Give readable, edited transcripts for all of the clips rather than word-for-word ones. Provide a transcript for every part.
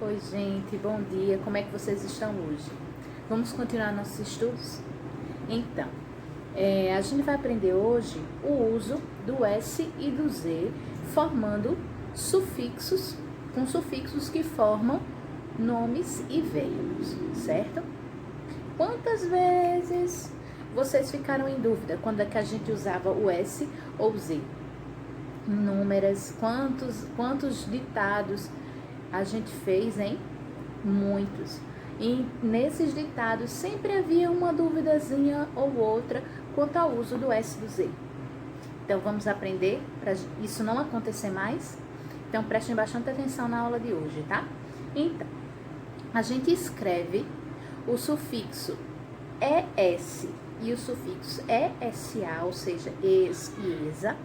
Oi, gente, bom dia. Como é que vocês estão hoje? Vamos continuar nossos estudos? Então, a gente vai aprender hoje o uso do S e do Z, formando sufixos, com sufixos que formam nomes e verbos, certo? Quantas vezes vocês ficaram em dúvida quando é que a gente usava o S ou o Z? Inúmeras, quantos ditados a gente fez, hein? Muitos. E nesses ditados sempre havia uma duvidazinha ou outra quanto ao uso do S e do Z. Então vamos aprender para isso não acontecer mais? Então prestem bastante atenção na aula de hoje, tá? Então, a gente escreve o sufixo ES e o sufixo ESA, ou seja, ES e ESA,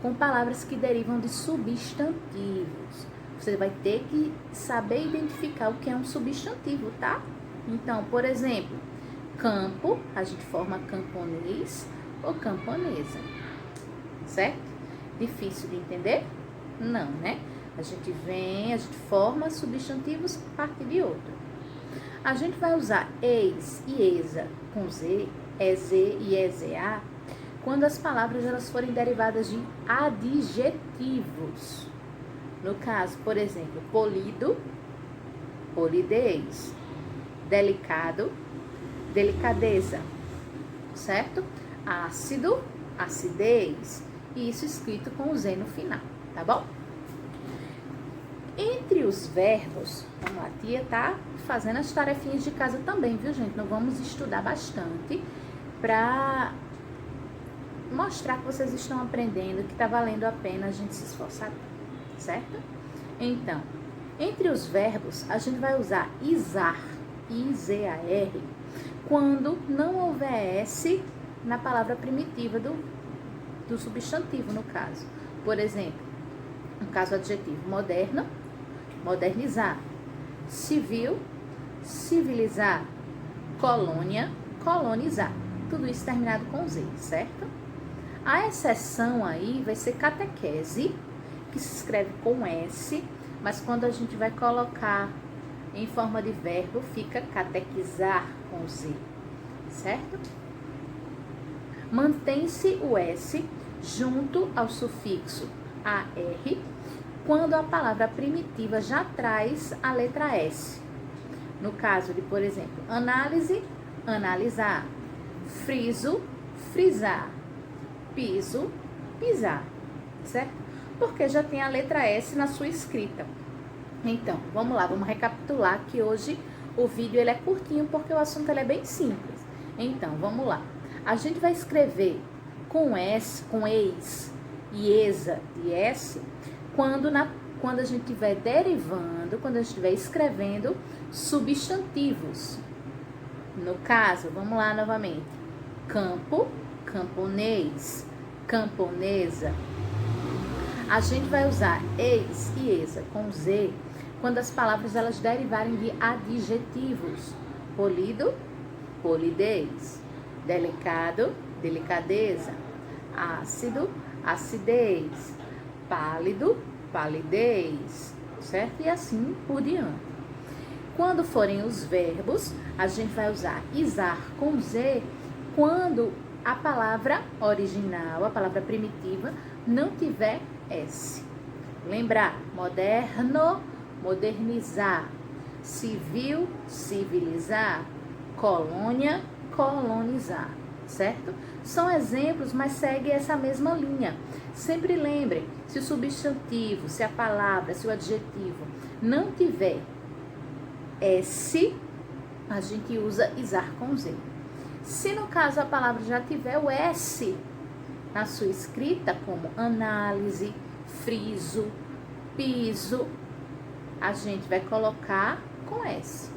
com palavras que derivam de substantivos. Você vai ter que saber identificar o que é um substantivo, tá? Então, por exemplo, campo, a gente forma camponês ou camponesa, certo? Difícil de entender? Não, né? A gente forma substantivos a partir de outro. A gente vai usar eis e esa com Z, EZ e EZA, quando as palavras elas forem derivadas de adjetivos. No caso, por exemplo, polido, polidez, delicado, delicadeza, certo? Ácido, acidez, e isso escrito com o Z no final, tá bom? Entre os verbos, vamos lá, a tia tá fazendo as tarefinhas de casa também, viu, gente? Nós vamos estudar bastante para mostrar que vocês estão aprendendo, que tá valendo a pena a gente se esforçar, certo? Então, entre os verbos, a gente vai usar izar, I-Z-A-R, quando não houver S na palavra primitiva do substantivo, no caso. Por exemplo, no caso adjetivo, moderno, modernizar, civil, civilizar, colônia, colonizar. Tudo isso terminado com Z, certo? A exceção aí vai ser catequese, que se escreve com S, mas quando a gente vai colocar em forma de verbo, fica catequizar com Z, certo? Mantém-se o S junto ao sufixo AR, quando a palavra primitiva já traz a letra S. No caso de, por exemplo, análise, analisar, friso, frisar, piso, pisar, certo? Porque já tem a letra S na sua escrita. Então, vamos lá, vamos recapitular que hoje o vídeo ele é curtinho porque o assunto ele é bem simples. Então, vamos lá. A gente vai escrever com S, com eis e esa de S, quando a gente estiver derivando, quando a gente estiver escrevendo substantivos. No caso, vamos lá novamente. Campo, camponês, camponesa. A gente vai usar eis e esa com Z quando as palavras elas derivarem de adjetivos. Polido, polidez. Delicado, delicadeza. Ácido, acidez. Pálido, palidez. Certo? E assim por diante. Quando forem os verbos, a gente vai usar izar com Z quando a palavra original, a palavra primitiva, não tiver S. Lembrar, moderno, modernizar, civil, civilizar, colônia, colonizar, certo? São exemplos, mas segue essa mesma linha. Sempre lembrem, se o substantivo, se a palavra, se o adjetivo não tiver S, a gente usa izar com Z. Se no caso a palavra já tiver o S na sua escrita, como análise, friso, piso, a gente vai colocar com S,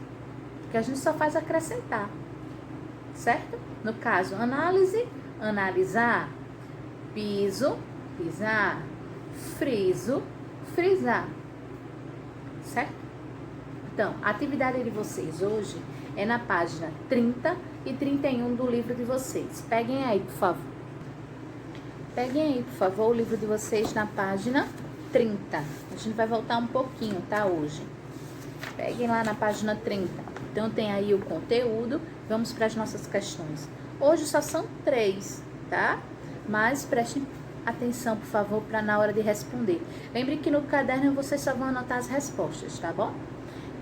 porque a gente só faz acrescentar, certo? No caso, análise, analisar, piso, pisar, friso, frisar, certo? Então, a atividade de vocês hoje é na página 30 e 31 do livro de vocês. Peguem aí, por favor. Peguem aí, por favor, o livro de vocês na página 30. A gente vai voltar um pouquinho, tá, hoje. Peguem lá na página 30. Então, tem aí o conteúdo. Vamos para as nossas questões. Hoje só são 3, tá? Mas prestem atenção, por favor, para na hora de responder. Lembre que no caderno vocês só vão anotar as respostas, tá bom?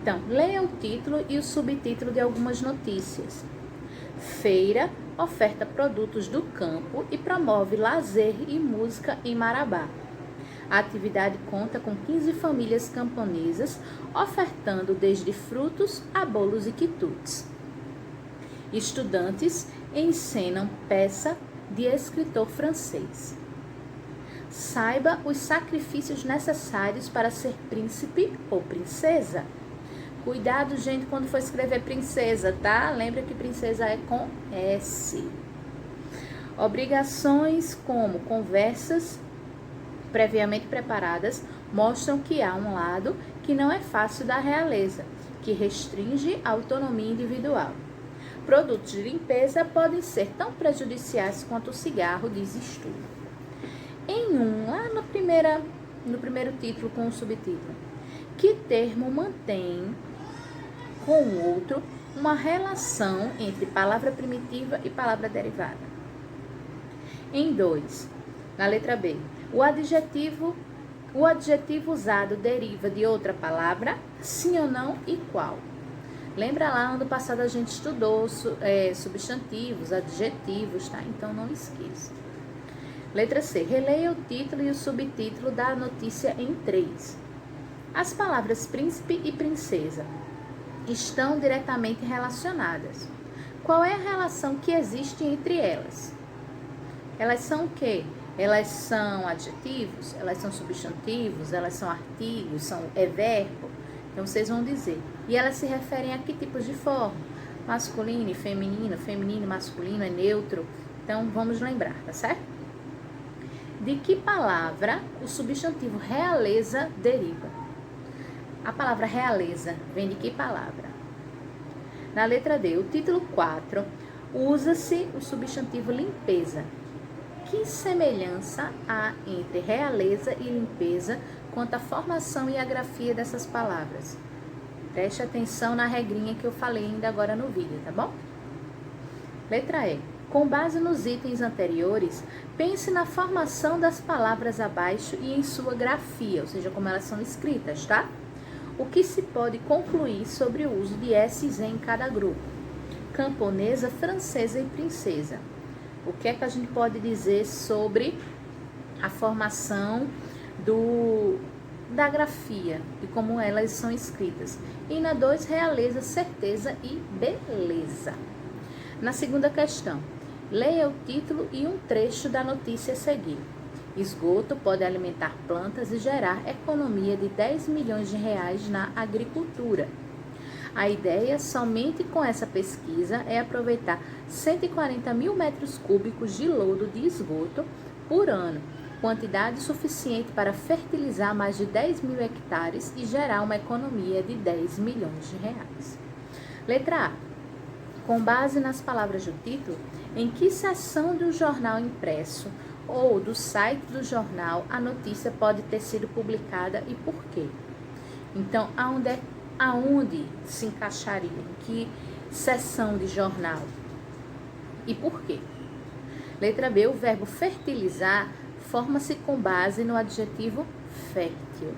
Então, leia o título e o subtítulo de algumas notícias. Feira oferta produtos do campo e promove lazer e música em Marabá. A atividade conta com 15 famílias camponesas, ofertando desde frutos a bolos e quitutes. Estudantes encenam peça de escritor francês. Saiba os sacrifícios necessários para ser príncipe ou princesa. Cuidado, gente, quando for escrever princesa, tá? Lembra que princesa é com S. Obrigações como conversas previamente preparadas mostram que há um lado que não é fácil da realeza, que restringe a autonomia individual. Produtos de limpeza podem ser tão prejudiciais quanto o cigarro, diz estudo. Lá no primeiro título com o subtítulo, que termo mantém com o outro uma relação entre palavra primitiva e palavra derivada? Em 2, na letra B, o adjetivo usado deriva de outra palavra, sim ou não e qual? Lembra lá, ano passado a gente estudou substantivos, adjetivos, tá? Então não esqueça. Letra C, releia o título e o subtítulo da notícia em 3. As palavras príncipe e princesa estão diretamente relacionadas. Qual é a relação que existe entre elas? Elas são o quê? Elas são adjetivos? Elas são substantivos? Elas são artigos? É verbo? Então, vocês vão dizer. E elas se referem a que tipos de forma? Masculino e feminino, feminino e masculino é neutro. Então, vamos lembrar, tá certo? De que palavra o substantivo realeza deriva? A palavra realeza vem de que palavra? Na letra D, o título 4, usa-se o substantivo limpeza. Que semelhança há entre realeza e limpeza quanto à formação e a grafia dessas palavras? Preste atenção na regrinha que eu falei ainda agora no vídeo, tá bom? Letra E. Com base nos itens anteriores, pense na formação das palavras abaixo e em sua grafia, ou seja, como elas são escritas, tá? O que se pode concluir sobre o uso de S's em cada grupo? Camponesa, francesa e princesa. O que é que a gente pode dizer sobre a formação da grafia e como elas são escritas? E na 2, realeza, certeza e beleza. Na segunda questão, leia o título e um trecho da notícia a seguir. Esgoto pode alimentar plantas e gerar economia de 10 milhões de reais na agricultura. A ideia, somente com essa pesquisa, é aproveitar 140 mil metros cúbicos de lodo de esgoto por ano, quantidade suficiente para fertilizar mais de 10 mil hectares e gerar uma economia de 10 milhões de reais. Letra A. Com base nas palavras do título, em que seção do jornal impresso ou do site do jornal a notícia pode ter sido publicada e por quê? Então, aonde se encaixaria? Em que seção de jornal? E por quê? Letra B, o verbo fertilizar forma-se com base no adjetivo fértil.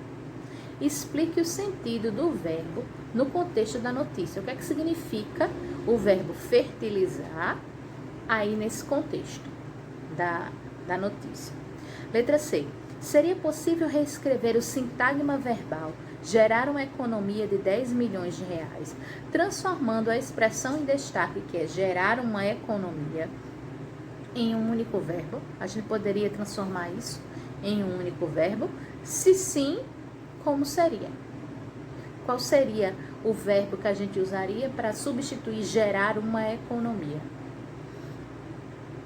Explique o sentido do verbo no contexto da notícia. O que é que significa o verbo fertilizar aí nesse contexto da notícia? Letra C. Seria possível reescrever o sintagma verbal, gerar uma economia de 10 milhões de reais, transformando a expressão em destaque, que é gerar uma economia, em um único verbo? A gente poderia transformar isso em um único verbo? Se sim, como seria? Qual seria o verbo que a gente usaria para substituir gerar uma economia?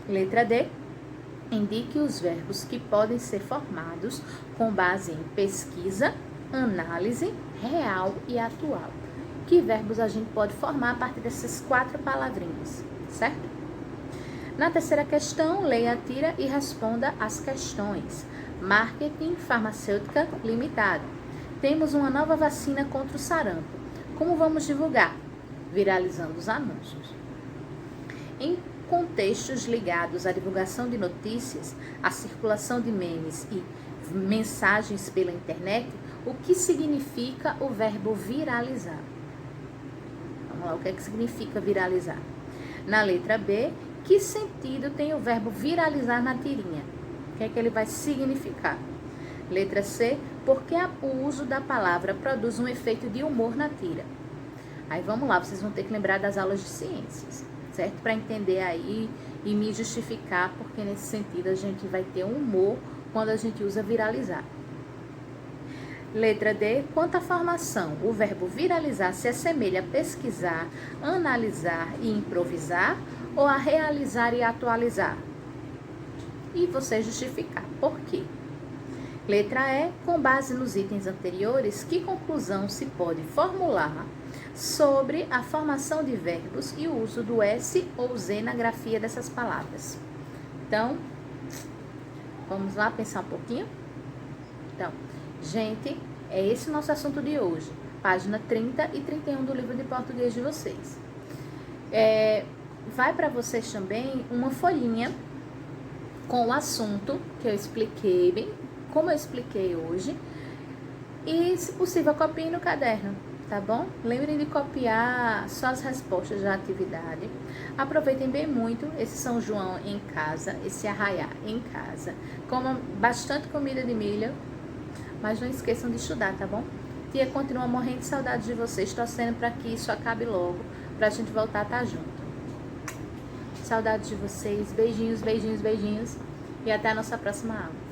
Letra D. Indique os verbos que podem ser formados com base em pesquisa, análise, real e atual. Que verbos a gente pode formar a partir dessas 4 palavrinhas, certo? Na terceira questão, leia a tira e responda as questões. Marketing Farmacêutica Limitada. Temos uma nova vacina contra o sarampo. Como vamos divulgar? Viralizando os anúncios. Em contextos ligados à divulgação de notícias, à circulação de memes e mensagens pela internet, o que significa o verbo viralizar? Vamos lá, o que é que significa viralizar? Na letra B, que sentido tem o verbo viralizar na tirinha? O que é que ele vai significar? Letra C, porque o uso da palavra produz um efeito de humor na tira. Aí vamos lá, vocês vão ter que lembrar das aulas de ciências, certo? Para entender aí e me justificar, porque nesse sentido a gente vai ter um humor quando a gente usa viralizar. Letra D, quanto à formação, o verbo viralizar se assemelha a pesquisar, analisar e improvisar ou a realizar e atualizar? E você justificar por quê? Letra E, com base nos itens anteriores, que conclusão se pode formular sobre a formação de verbos e o uso do S ou Z na grafia dessas palavras? Então, vamos lá pensar um pouquinho? Então, gente, é esse o nosso assunto de hoje. Página 30 e 31 do livro de português de vocês. Vai para vocês também uma folhinha com o assunto que eu expliquei, bem como eu expliquei hoje. E, se possível, copiem no caderno, tá bom? Lembrem de copiar só as respostas da atividade. Aproveitem bem muito esse São João em casa, esse arraiá em casa. Comam bastante comida de milho, mas não esqueçam de estudar, tá bom? Tia continua morrendo de saudade de vocês, torcendo para que isso acabe logo, pra gente voltar a estar junto. Saudades de vocês, beijinhos, beijinhos, beijinhos e até a nossa próxima aula.